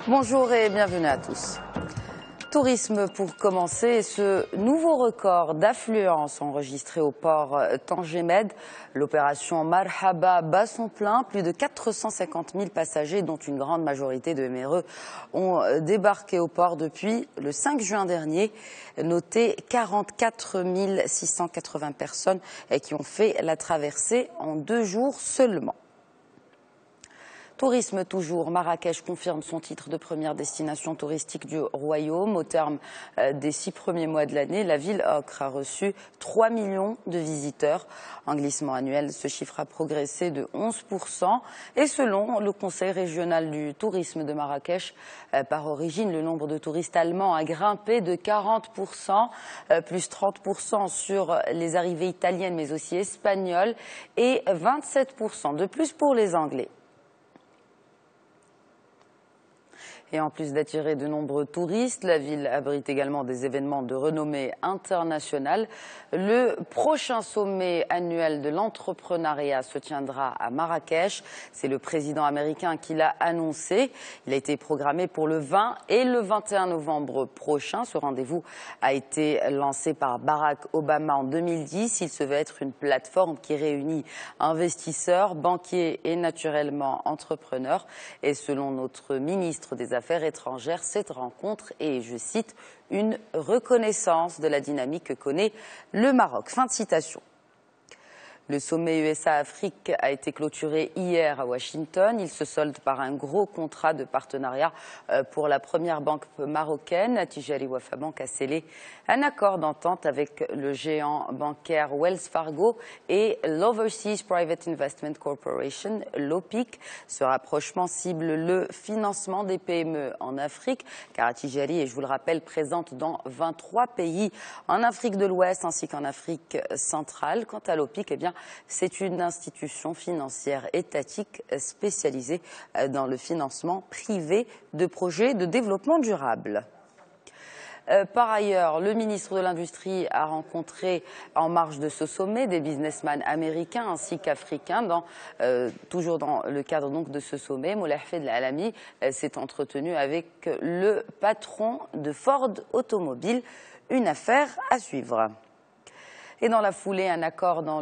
Bonjour et bienvenue à tous. Tourisme pour commencer, ce nouveau record d'affluence enregistré au port Tangemed. L'opération Marhaba bat son plein. Plus de 450 000 passagers, dont une grande majorité de MRE, ont débarqué au port depuis le 5 juin dernier. Notez 44 680 personnes qui ont fait la traversée en 2 jours seulement. Tourisme toujours, Marrakech confirme son titre de première destination touristique du Royaume. Au terme des 6 premiers mois de l'année, la ville ocre a reçu 3 millions de visiteurs. En glissement annuel, ce chiffre a progressé de 11%. Et selon le Conseil régional du tourisme de Marrakech, par origine, le nombre de touristes allemands a grimpé de 40%, plus 30% sur les arrivées italiennes mais aussi espagnoles et 27% de plus pour les Anglais. Et en plus d'attirer de nombreux touristes, la ville abrite également des événements de renommée internationale. Le prochain sommet annuel de l'entrepreneuriat se tiendra à Marrakech. C'est le président américain qui l'a annoncé. Il a été programmé pour le 20 et le 21 novembre prochain. Ce rendez-vous a été lancé par Barack Obama en 2010. Il se veut être une plateforme qui réunit investisseurs, banquiers et naturellement entrepreneurs. Et selon notre ministre des Affaires étrangères, cette rencontre est, je cite, une reconnaissance de la dynamique que connaît le Maroc. Fin de citation. Le sommet USA-Afrique a été clôturé hier à Washington. Il se solde par un gros contrat de partenariat pour la première banque marocaine. Attijari Wafa Bank a scellé un accord d'entente avec le géant bancaire Wells Fargo et l'Overseas Private Investment Corporation, l'OPIC. Ce rapprochement cible le financement des PME en Afrique, car Attijari est, je vous le rappelle, présente dans 23 pays en Afrique de l'Ouest ainsi qu'en Afrique centrale. Quant à l'OPIC, eh bien, c'est une institution financière étatique spécialisée dans le financement privé de projets de développement durable. Par ailleurs, le ministre de l'Industrie a rencontré en marge de ce sommet des businessmen américains ainsi qu'africains. Toujours dans le cadre donc de ce sommet, Moulay Hafid El Alami s'est entretenu avec le patron de Ford Automobile. Une affaire à suivre. Et dans la foulée, un accord dans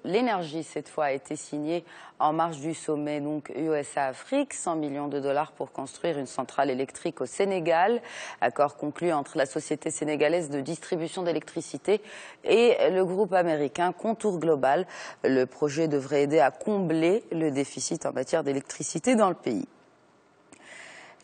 l'énergie, cette fois, a été signé en marge du sommet donc USA-Afrique, 100 millions de dollars pour construire une centrale électrique au Sénégal. Accord conclu entre la société sénégalaise de distribution d'électricité et le groupe américain Contour Global. Le projet devrait aider à combler le déficit en matière d'électricité dans le pays.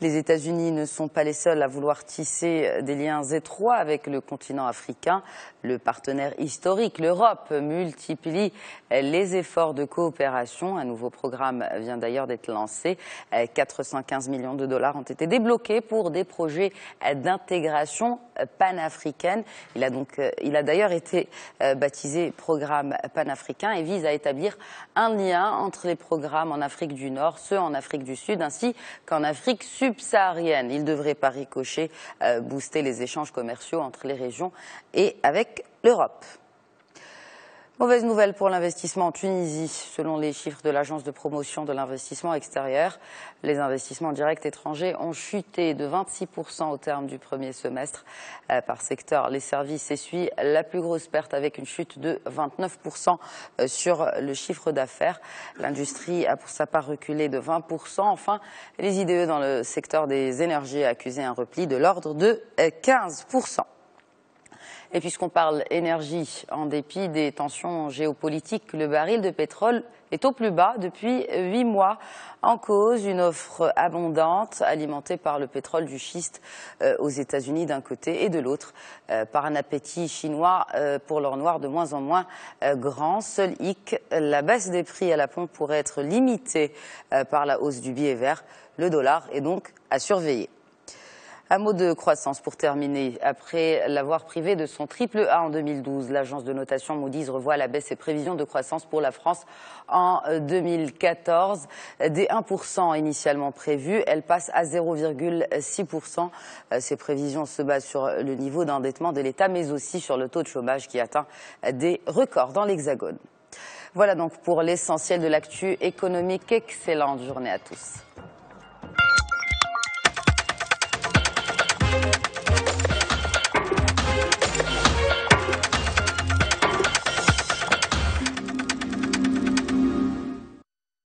Les États-Unis ne sont pas les seuls à vouloir tisser des liens étroits avec le continent africain. Le partenaire historique, l'Europe, multiplie les efforts de coopération. Un nouveau programme vient d'ailleurs d'être lancé. 415 millions de dollars ont été débloqués pour des projets d'intégration panafricaine. Il a d'ailleurs été baptisé programme panafricain et vise à établir un lien entre les programmes en Afrique du Nord, ceux en Afrique du Sud ainsi qu'en Afrique subsaharienne. Il devrait par ricochet booster les échanges commerciaux entre les régions et avec l'Europe. Mauvaise nouvelle pour l'investissement en Tunisie. Selon les chiffres de l'Agence de promotion de l'investissement extérieur, les investissements directs étrangers ont chuté de 26% au terme du premier semestre. Par secteur, les services essuient la plus grosse perte avec une chute de 29% sur le chiffre d'affaires. L'industrie a pour sa part reculé de 20%. Enfin, les IDE dans le secteur des énergies a accusé un repli de l'ordre de 15%. Et puisqu'on parle énergie, en dépit des tensions géopolitiques, le baril de pétrole est au plus bas depuis 8 mois. En cause, une offre abondante alimentée par le pétrole du schiste aux États-Unis d'un côté et de l'autre par un appétit chinois pour l'or noir de moins en moins grand. Seul hic, la baisse des prix à la pompe pourrait être limitée par la hausse du billet vert. Le dollar est donc à surveiller. Un mot de croissance pour terminer. Après l'avoir privé de son triple A en 2012, l'agence de notation Moody's revoit à la baisse ses prévisions de croissance pour la France en 2014. Des 1% initialement prévus, elle passe à 0,6%. Ces prévisions se basent sur le niveau d'endettement de l'État, mais aussi sur le taux de chômage qui atteint des records dans l'Hexagone. Voilà donc pour l'essentiel de l'actu économique. Excellente journée à tous.